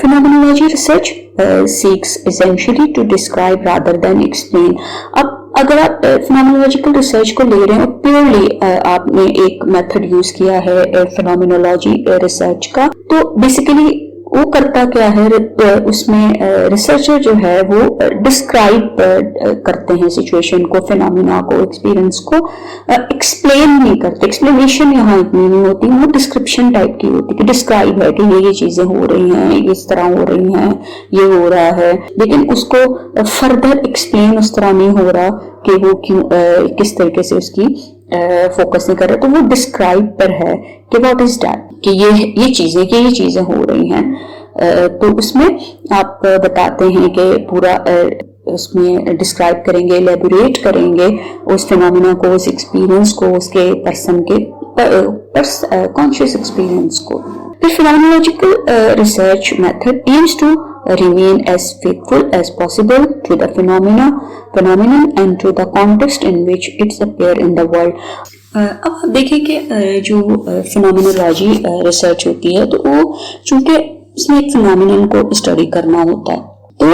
Phenomenology research seeks essentially to describe rather than explain. अब अगर आप phenomenological research को ले रहे हैं और purely आपने एक method use किया है phenomenology research का, तो basically वो करता क्या है, उसमें रिसर्चर जो है वो डिस्क्राइब करते हैं सिचुएशन को, फिनोमिना को, एक्सपीरियंस को, एक्सप्लेन नहीं करते। एक्सप्लेनेशन यहाँ इतनी नहीं होती, वो डिस्क्रिप्शन टाइप की होती है कि डिस्क्राइब है कि ये चीजें हो रही हैं, इस तरह हो रही हैं, ये हो रहा है, लेकिन उसको फर्दर एक्सप्लेन उस तरह नहीं हो रहा कि वो क्यों किस तरीके से उसकी फोकस नहीं कर रहे। तो वो डिस्क्राइब पर है कि व्हाट इज दैट, कि ये चीजें हो रही हैं। तो उसमें आप बताते हैं कि पूरा उसमें डिस्क्राइब करेंगे, एलेबोरेट करेंगे उस फिनोमिना को, उस एक्सपीरियंस को, उसके पर्सन के कॉन्शियस एक्सपीरियंस को। The phenomenological research method aims to remain as faithful as possible to the phenomenon and to the context in which it appears in the world. अब आप देखें कि जो फिनोमिनोलॉजी रिसर्च होती है, तो वो चूंकि उसमें एक फिनोमिनन को स्टडी करना होता है, तो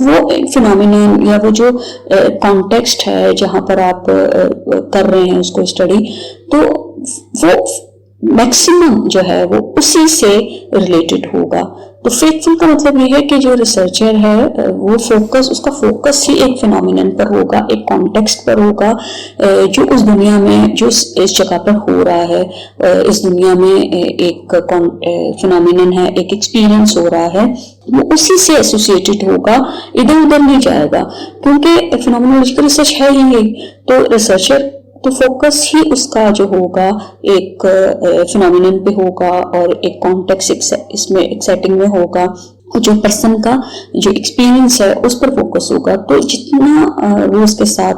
वो फिनोमिनन या वो जो कॉन्टेक्स्ट है जहाँ पर आप कर रहे हैं उसको स्टडी, तो वो मैक्सिमम जो है वो उसी से रिलेटेड होगा। तो फेथफुल का मतलब ये है कि जो रिसर्चर है वो उसका फोकस ही एक फिनोमिनन पर होगा, एक कॉन्टेक्स्ट पर होगा, जो उस दुनिया में, जो इस जगह पर हो रहा है, इस दुनिया में एक फिनोमिनन है, एक एक्सपीरियंस हो रहा है, वो उसी से एसोसिएटेड होगा, इधर उधर नहीं जाएगा, क्योंकि फिनोमिनोलॉजिकल रिसर्च है ही यही। तो रिसर्चर तो फोकस ही उसका जो होगा एक फिनोमिनन पे होगा और एक कॉन्टेक्स्ट इसमें एक सेटिंग में होगा, जो पर्सन का जो एक्सपीरियंस है उस पर फोकस होगा। तो जितना वो उसके साथ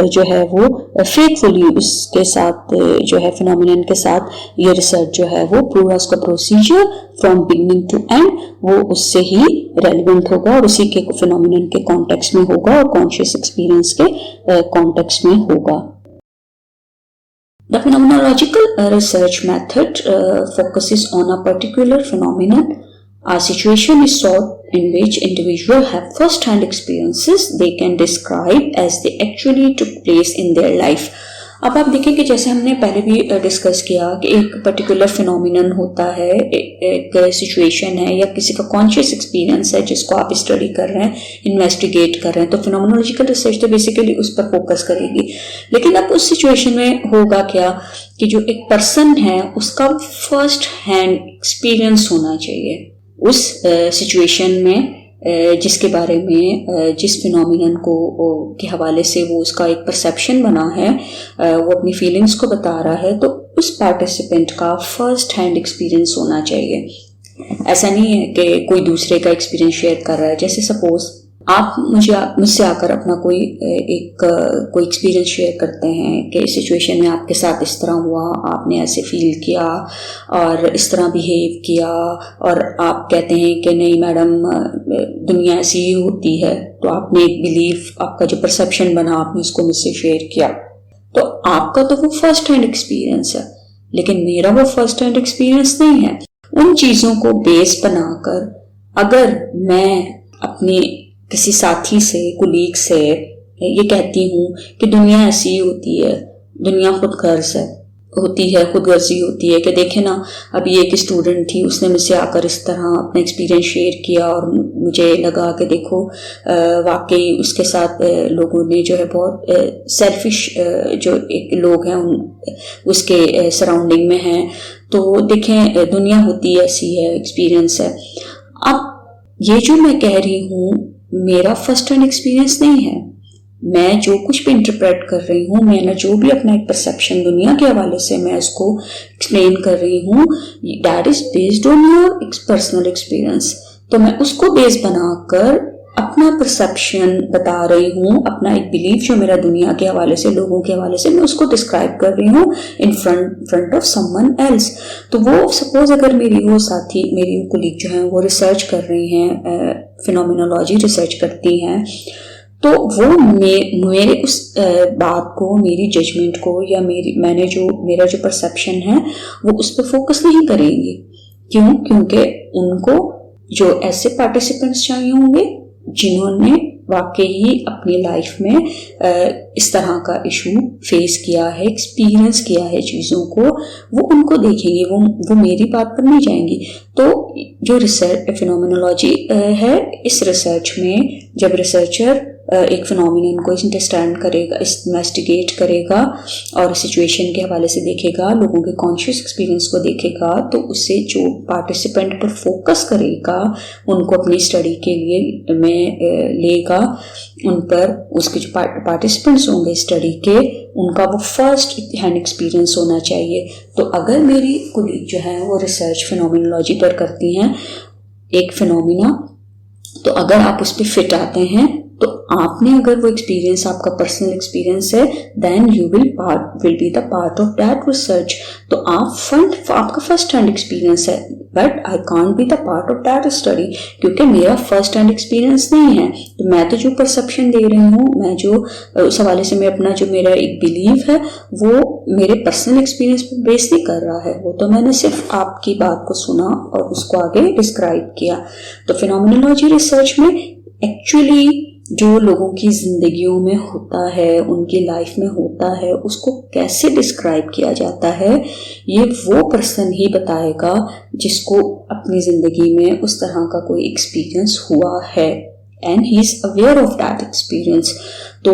जो है वो फेथफुली उसके साथ जो है फिनोमिनन के साथ ये रिसर्च जो है वो पूरा उसका procedure from beginning to end वो उससे ही रेलिवेंट होगा और उसी के फिनोमिनन के कॉन्टेक्स्ट में होगा और कॉन्शियस एक्सपीरियंस के कॉन्टेक्स्ट में होगा। The phenomenological research method focuses on a particular phenomenon. A situation is sought in which individuals have first-hand experiences they can describe as they actually took place in their life. अब आप देखें कि जैसे हमने पहले भी डिस्कस किया कि एक पर्टिकुलर फिनोमिनन होता है, एक सिचुएशन है या किसी का कॉन्शियस एक्सपीरियंस है जिसको आप स्टडी कर रहे हैं, इन्वेस्टिगेट कर रहे हैं, तो फिनोमिनोलॉजिकल रिसर्च तो बेसिकली उस पर फोकस करेगी। लेकिन अब उस सिचुएशन में होगा क्या कि जो एक पर्सन है उसका फर्स्ट हैंड एक्सपीरियंस होना चाहिए उस सिचुएशन में, जिसके बारे में, जिस फिनोमिनन को के हवाले से वो उसका एक परसेप्शन बना है, वो अपनी फीलिंग्स को बता रहा है, तो उस पार्टिसिपेंट का फर्स्ट हैंड एक्सपीरियंस होना चाहिए। ऐसा नहीं है कि कोई दूसरे का एक्सपीरियंस शेयर कर रहा है। जैसे सपोज आप मुझसे आकर अपना कोई एक्सपीरियंस शेयर करते हैं कि इस सिचुएशन में आपके साथ इस तरह हुआ, आपने ऐसे फील किया और इस तरह बिहेव किया, और आप कहते हैं कि नहीं मैडम दुनिया ऐसी ही होती है, तो आपने एक बिलीफ, आपका जो परसेप्शन बना आपने उसको मुझसे शेयर किया। तो आपका तो वो फर्स्ट हैंड एक्सपीरियंस है, लेकिन मेरा वो फर्स्ट हैंड एक्सपीरियंस नहीं है। उन चीज़ों को बेस बनाकर अगर मैं अपने किसी साथी से, कुलीग से ये कहती हूँ कि दुनिया ऐसी ही होती है, दुनिया खुदगर्ज खुदगर्जी होती है, कि देखे ना अभी एक स्टूडेंट थी, उसने मुझसे आकर इस तरह अपना एक्सपीरियंस शेयर किया और मुझे लगा कि देखो वाकई उसके साथ लोगों ने जो है बहुत सेल्फिश जो एक लोग हैं उसके सराउंडिंग में हैं, तो देखें दुनिया होती ऐसी है, एक्सपीरियंस है। अब ये जो मैं कह रही हूँ मेरा फर्स्ट हैंड एक्सपीरियंस नहीं है, मैं जो कुछ भी इंटरप्रेट कर रही हूँ, मैंने जो भी अपना एक परसेप्शन दुनिया के हवाले से मैं इसको एक्सप्लेन कर रही हूँ, that is based on your personal experience. तो मैं उसको बेस बनाकर अपने अपना परसेप्शन बता रही हूँ, अपना एक बिलीफ जो मेरा दुनिया के हवाले से, लोगों के हवाले से मैं उसको डिस्क्राइब कर रही हूँ in front of someone else. तो वो सपोज अगर मेरी वो साथी, मेरी कोलीग जो है वो रिसर्च कर रही हैं, फिनोमिनोलॉजी रिसर्च करती हैं, तो वो मेरे उस बात को, मेरी जजमेंट को या मेरा जो परसेप्शन है वो उस पर फोकस नहीं करेंगे। क्यों? क्योंकि उनको जो ऐसे पार्टिसिपेंट्स चाहिए होंगे जिन्होंने वाकई ही अपनी लाइफ में इस तरह का इशू फेस किया है, एक्सपीरियंस किया है चीज़ों को, वो उनको देखेंगे, वो मेरी बात पर नहीं जाएंगी। तो जो रिसर्च फिनोमिनोलॉजी है, इस रिसर्च में जब रिसर्चर एक फिनोमिनन को अंडरस्टैंड करेगा, इन्वेस्टिगेट करेगा और सिचुएशन के हवाले से देखेगा, लोगों के कॉन्शियस एक्सपीरियंस को देखेगा, तो उससे जो पार्टिसिपेंट पर फोकस करेगा, उनको अपनी स्टडी के लिए में लेगा, उन पर उसके जो पार्टिसिपेंट्स होंगे स्टडी के, उनका वो फर्स्ट हैंड एक्सपीरियंस होना चाहिए। तो अगर मेरी कोलीग जो है वो रिसर्च फिनोमिनोलॉजी पर करती हैं एक फिनोमिना, तो अगर आप उस पर फिट आते हैं, तो आपने अगर वो एक्सपीरियंस आपका पर्सनल एक्सपीरियंस है, then you will be the part of that research. तो आपका फर्स्ट हैंड एक्सपीरियंस है, but I can't be the part of that study, क्योंकि मेरा फर्स्ट हैंड एक्सपीरियंस नहीं है। तो मैं तो जो परसेप्शन दे रही हूँ, मैं जो उस हवाले से मैं अपना जो मेरा एक बिलीव है वो मेरे पर्सनल एक्सपीरियंस पर बेस नहीं कर रहा है, वो तो मैंने सिर्फ आपकी बात को सुना और उसको आगे डिस्क्राइब किया। तो फिनोमिनोलॉजी रिसर्च में एक्चुअली जो लोगों की जिंदगियों में होता है, उनकी लाइफ में होता है, उसको कैसे डिस्क्राइब किया जाता है, ये वो पर्सन ही बताएगा जिसको अपनी जिंदगी में उस तरह का कोई एक्सपीरियंस हुआ है and he is aware of that experience. तो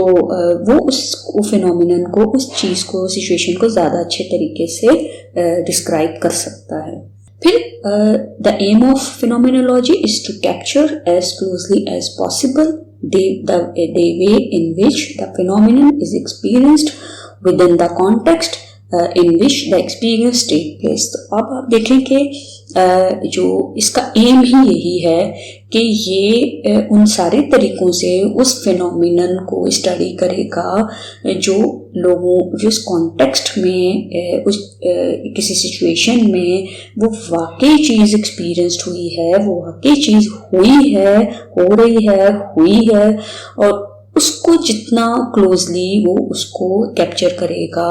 वो उस फिनोमिनन को, उस चीज को, सिचुएशन को ज्यादा अच्छे तरीके से डिस्क्राइब कर सकता है। फिर the aim of phenomenology is to capture as closely as possible the way in which the phenomenon is experienced within the context in which the experience take place। तो अब आप देखें कि जो इसका एम ही यही है कि ये उन सारे तरीकों से उस फिनोमिनन को स्टडी करेगा जो लोगों, जिस कॉन्टेक्स्ट में, उस किसी सिचुएशन में वो वाकई चीज़ एक्सपीरियंस्ड हुई है, वो वाकई चीज़ हुई है, हो रही है, हुई है, और उसको जितना क्लोजली वो उसको कैप्चर करेगा,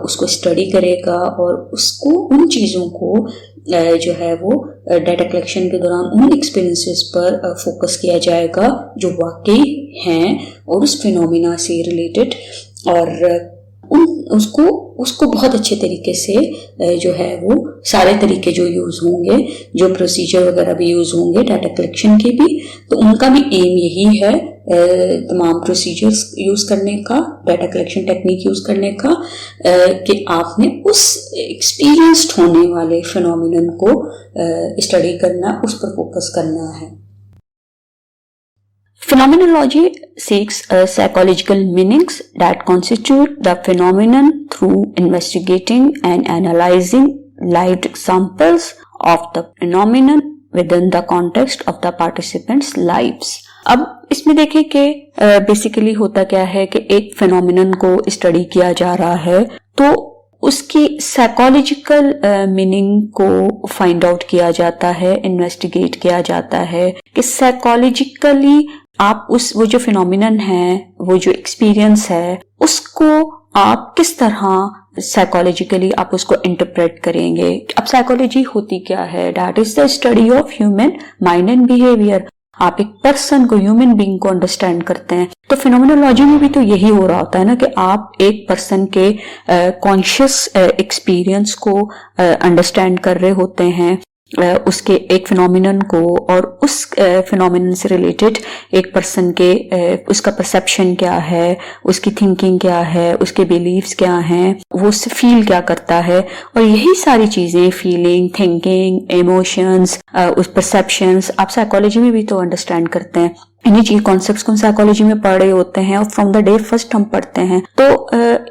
उसको स्टडी करेगा और उसको उन चीज़ों को जो है वो डाटा कलेक्शन के दौरान उन एक्सपीरियंसेस पर फोकस किया जाएगा जो वाकई हैं और उस फिनोमिना से रिलेटेड, और उसको बहुत अच्छे तरीके से जो है वो सारे तरीके जो यूज़ होंगे, जो प्रोसीजर वगैरह भी यूज़ होंगे डाटा कलेक्शन के भी, तो उनका भी एम यही है तमाम प्रोसीजर्स यूज़ करने का, डाटा कलेक्शन टेक्निक यूज़ करने का, कि आपने उस एक्सपीरियंस्ड होने वाले फिनोमिनन को स्टडी करना, उस पर फोकस करना है। Phenomenology seeks psychological meanings that constitute the phenomenon through investigating and analyzing lived examples of the phenomenon within the context of the participants' lives। अब इसमें देखें कि बेसिकली होता क्या है कि एक फिनोमिनन को स्टडी किया जा रहा है, तो उसकी साइकोलॉजिकल मीनिंग को फाइंड आउट किया जाता है, इन्वेस्टिगेट किया जाता है कि साइकोलॉजिकली आप वो जो फिनोमिनन है, वो जो एक्सपीरियंस है, उसको आप किस तरह साइकोलॉजिकली आप उसको इंटरप्रेट करेंगे। अब साइकोलॉजी होती क्या है? That is the study of human mind and behaviour. आप एक पर्सन को, ह्यूमन बीइंग को अंडरस्टैंड करते हैं। तो फिनोमिनोलॉजी में भी तो यही हो रहा होता है ना कि आप एक पर्सन के कॉन्शियस एक्सपीरियंस को अंडरस्टैंड कर रहे होते हैं, उसके एक फिनोमिनन को, और उस फिनोमिनन से रिलेटेड एक पर्सन के उसका परसेप्शन क्या है, उसकी थिंकिंग क्या है, उसके बिलीव्स क्या हैं, वो उससे फील क्या करता है, और यही सारी चीजें, फीलिंग, थिंकिंग, इमोशंस, उस परसेप्शंस, आप साइकोलॉजी में भी तो अंडरस्टैंड करते हैं। इन्हीं चीज कॉन्सेप्ट्स को साइकोलॉजी में पढ़ रहे होते हैं और फ्रॉम द डे फर्स्ट हम पढ़ते हैं। तो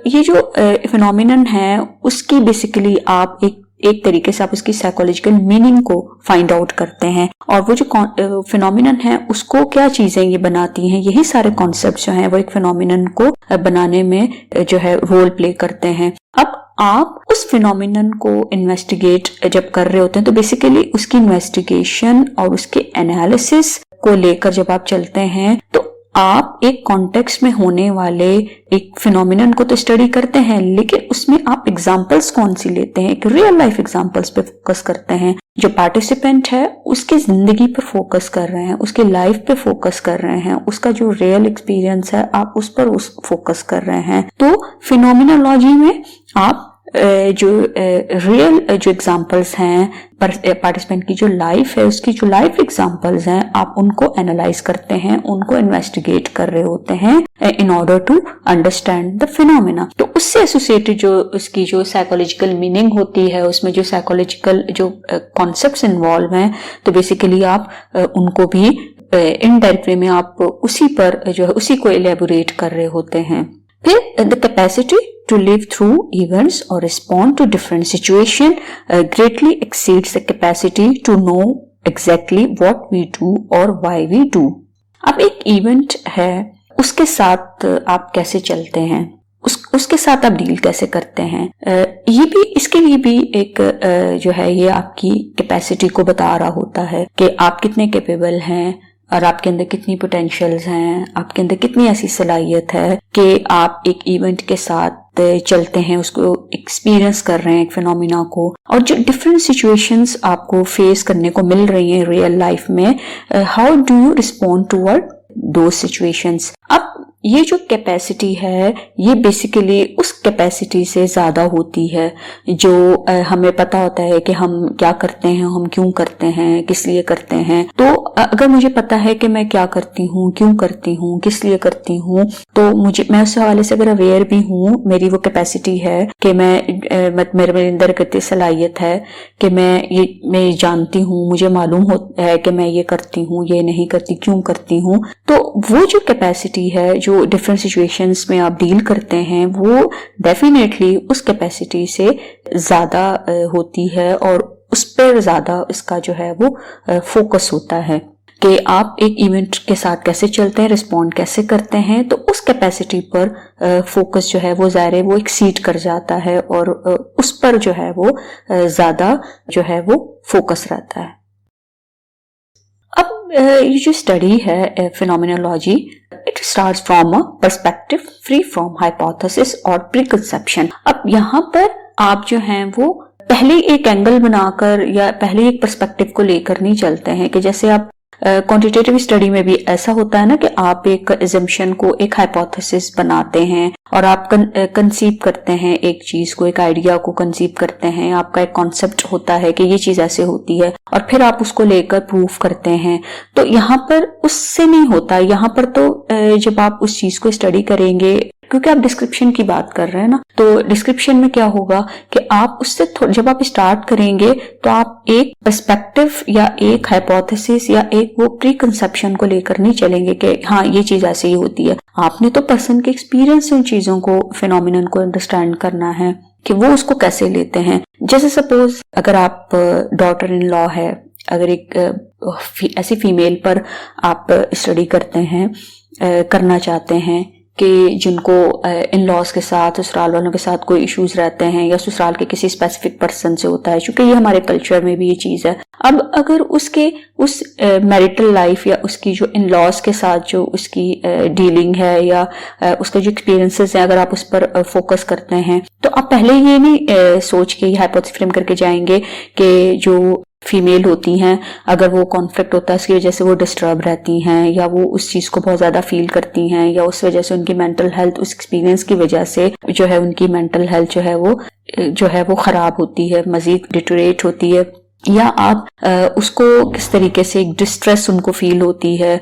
ये जो फिनोमिनन है उसकी बेसिकली आप एक एक तरीके से आप उसकी साइकोलॉजिकल मीनिंग को फाइंड आउट करते हैं, और वो जो फिनोमिनन है उसको क्या चीजें ये बनाती हैं, यही सारे कॉन्सेप्ट जो हैं वो एक फिनोमिनन को बनाने में जो है रोल प्ले करते हैं। अब आप उस फिनोमिनन को इन्वेस्टिगेट जब कर रहे होते हैं तो बेसिकली उसकी इन्वेस्टिगेशन और उसके एनालिसिस को लेकर जब आप चलते हैं तो आप एक कॉन्टेक्स्ट में होने वाले एक फिनोमिनन को तो स्टडी करते हैं, लेकिन उसमें आप एग्जांपल्स कौन सी लेते हैं, एक रियल लाइफ एग्जांपल्स पे फोकस करते हैं। जो पार्टिसिपेंट है उसकी जिंदगी पर फोकस कर रहे हैं, उसकी लाइफ पे फोकस कर रहे हैं, उसका जो रियल एक्सपीरियंस है आप उस पर फोकस कर रहे हैं। तो फिनोमिनोलॉजी में आप जो रियल जो एग्जांपल्स हैं पार्टिसिपेंट की जो लाइफ है उसकी जो लाइफ एग्जांपल्स हैं आप उनको एनालाइज करते हैं, उनको इन्वेस्टिगेट कर रहे होते हैं in order to understand the phenomena. तो उससे एसोसिएटेड जो उसकी जो साइकोलॉजिकल मीनिंग होती है, उसमें जो साइकोलॉजिकल जो कॉन्सेप्ट्स इन्वॉल्व हैं, तो बेसिकली आप उनको भी इनडायरेक्ट वे में आप उसी पर जो है उसी को एलेबोरेट कर रहे होते हैं। फिर the capacity to live through events or respond to different situation greatly exceeds the capacity to know exactly what we do or why we do। अब एक इवेंट है उसके साथ आप कैसे चलते हैं, उसके साथ आप डील कैसे करते हैं, ये भी इसके लिए भी एक जो है ये आपकी कैपेसिटी को बता रहा होता है कि आप कितने कैपेबल हैं और आपके अंदर कितनी पोटेंशियल्स हैं, आपके अंदर कितनी ऐसी सलाहियत है कि आप एक इवेंट के साथ चलते हैं, उसको एक्सपीरियंस कर रहे हैं एक फिनोमिना को, और जो डिफरेंट सिचुएशंस आपको फेस करने को मिल रही हैं रियल लाइफ में, how do you respond toward दो सिचुएशंस। अब ये जो कैपेसिटी है ये बेसिकली उस कैपेसिटी से ज्यादा होती है जो हमें पता होता है कि हम क्या करते हैं, हम क्यों करते हैं, किस लिए करते हैं। तो अगर मुझे पता है कि मैं क्या करती हूँ, क्यों करती हूँ, किस लिए करती हूँ, तो मैं उस हवाले से अगर अवेयर भी हूँ, मेरी वो कैपेसिटी है कि मेरे अंदर कितनी सलाहियत है कि मैं जानती हूँ, मुझे मालूम होता है कि मैं ये करती हूँ, ये नहीं करती, क्यों करती हूँ। तो वो जो कैपेसिटी है जो डिफरेंट सिचुएशंस में आप डील करते हैं वो डेफिनेटली उस कैपेसिटी से ज्यादा होती है और उस पर ज्यादा इसका जो है वो फोकस होता है कि आप एक इवेंट के साथ कैसे चलते हैं, रिस्पॉन्ड कैसे करते हैं। तो उस कैपेसिटी पर फोकस जो है वो ज़ाहिर है वो एक्सीड कर जाता है और उस पर जो है वो ज्यादा जो है वो फोकस रहता है। अब ये जो स्टडी है phenomenology, it starts from a perspective free from hypothesis और प्रीकंसेप्शन। अब यहाँ पर आप जो हैं वो पहले एक एंगल बनाकर या पहले एक पर्सपेक्टिव को लेकर नहीं चलते हैं कि जैसे आप क्वांटिटेटिव स्टडी में भी ऐसा होता है ना कि आप एक एजम्पशन को एक हाइपोथेसिस बनाते हैं और आप कंसीव करते हैं एक चीज को, एक आइडिया को कंसीव करते हैं, आपका एक कॉन्सेप्ट होता है कि ये चीज ऐसे होती है और फिर आप उसको लेकर प्रूव करते हैं। तो यहाँ पर उससे नहीं होता, यहाँ पर तो जब आप उस चीज को स्टडी करेंगे, क्योंकि आप डिस्क्रिप्शन की बात कर रहे हैं ना, तो डिस्क्रिप्शन में क्या होगा कि आप उससे जब आप स्टार्ट करेंगे तो आप एक पर्सपेक्टिव या एक हाइपोथेसिस या एक वो प्री कंसेप्शन को लेकर नहीं चलेंगे कि हाँ ये चीज ऐसे ही होती है। आपने तो पर्सन के एक्सपीरियंस से उन चीजों को, फिनोमिनन को अंडरस्टैंड करना है कि वो उसको कैसे लेते हैं। जैसे सपोज अगर आप डॉटर इन लॉ है, अगर एक ऐसी फीमेल पर आप स्टडी करते हैं, करना चाहते हैं कि जिनको इन लॉज के साथ, ससुराल वालों के साथ कोई इश्यूज रहते हैं या ससुराल के किसी स्पेसिफिक पर्सन से होता है, क्योंकि ये हमारे कल्चर में भी ये चीज है। अब अगर उस मैरिटल लाइफ या उसकी जो इन लॉज के साथ जो उसकी डीलिंग है या उसके जो एक्सपीरियंसेस हैं, अगर आप उस पर फोकस करते हैं तो आप पहले ये नहीं सोच के हाइपोथेसिस फ्रेम करके जाएंगे कि जो फीमेल होती हैं अगर वो कॉन्फ्लिक्ट होता है उसकी वजह से वो डिस्टर्ब रहती हैं या वो उस चीज को बहुत ज्यादा फील करती हैं या उस वजह से उनकी मेंटल हेल्थ, उस एक्सपीरियंस की वजह से जो है उनकी मेंटल हेल्थ जो है वो खराब होती है, मजीद डिटोरेट होती है, या आप उसको किस तरीके से एक डिस्ट्रेस उनको फील होती है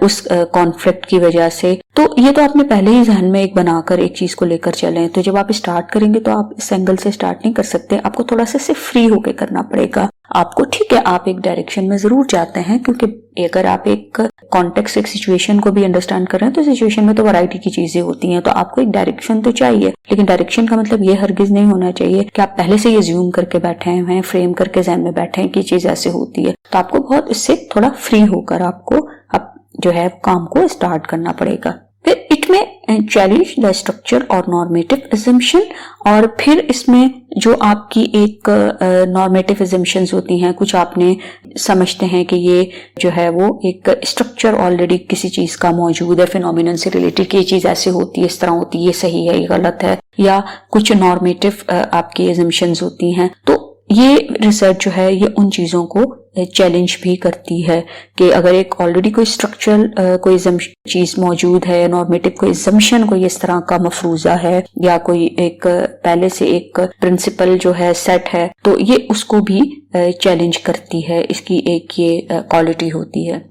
उस कॉन्फ्लिक्ट की वजह से। तो ये तो आपने पहले ही जहन में एक बनाकर एक चीज को लेकर चले। तो जब आप स्टार्ट करेंगे तो आप इस एंगल से स्टार्ट नहीं कर सकते, आपको थोड़ा सा फ्री होके करना पड़ेगा। आपको ठीक है, आप एक डायरेक्शन में जरूर जाते हैं, क्योंकि अगर आप एक कॉन्टेक्स्ट, एक सिचुएशन को भी अंडरस्टैंड कर रहे हैं तो सिचुएशन में तो वैरायटी की चीजें होती हैं, तो आपको एक डायरेक्शन तो चाहिए। लेकिन डायरेक्शन का मतलब ये हरगिज नहीं होना चाहिए कि आप पहले से ये ज्यूम करके बैठे हैं, फ्रेम करके ज़हन में बैठे हैं कि चीज ऐसे होती है। तो आपको बहुत इससे थोड़ा फ्री होकर आपको अब जो है काम को स्टार्ट करना पड़ेगा। फिर इट में चैलेंज द स्ट्रक्चर और नॉर्मेटिव अजम्पशन, और फिर इसमें जो आपकी एक नॉर्मेटिव अजम्पशंस होती हैं, कुछ आपने समझते हैं कि ये जो है वो एक स्ट्रक्चर ऑलरेडी किसी चीज का मौजूद है, फिनोमिनन से रिलेटेड कि ये चीज ऐसे होती है, इस तरह होती है, ये सही है, ये गलत है, या कुछ नॉर्मेटिव आपकी अजम्पशंस होती हैं। तो ये रिसर्च जो है ये उन चीजों को चैलेंज भी करती है कि अगर एक ऑलरेडी कोई स्ट्रक्चरल कोई चीज मौजूद है, नॉर्मेटिव कोई assumption कोई इस तरह का मफरूजा है, या कोई एक पहले से एक प्रिंसिपल जो है सेट है, तो ये उसको भी चैलेंज करती है, इसकी एक ये क्वालिटी होती है।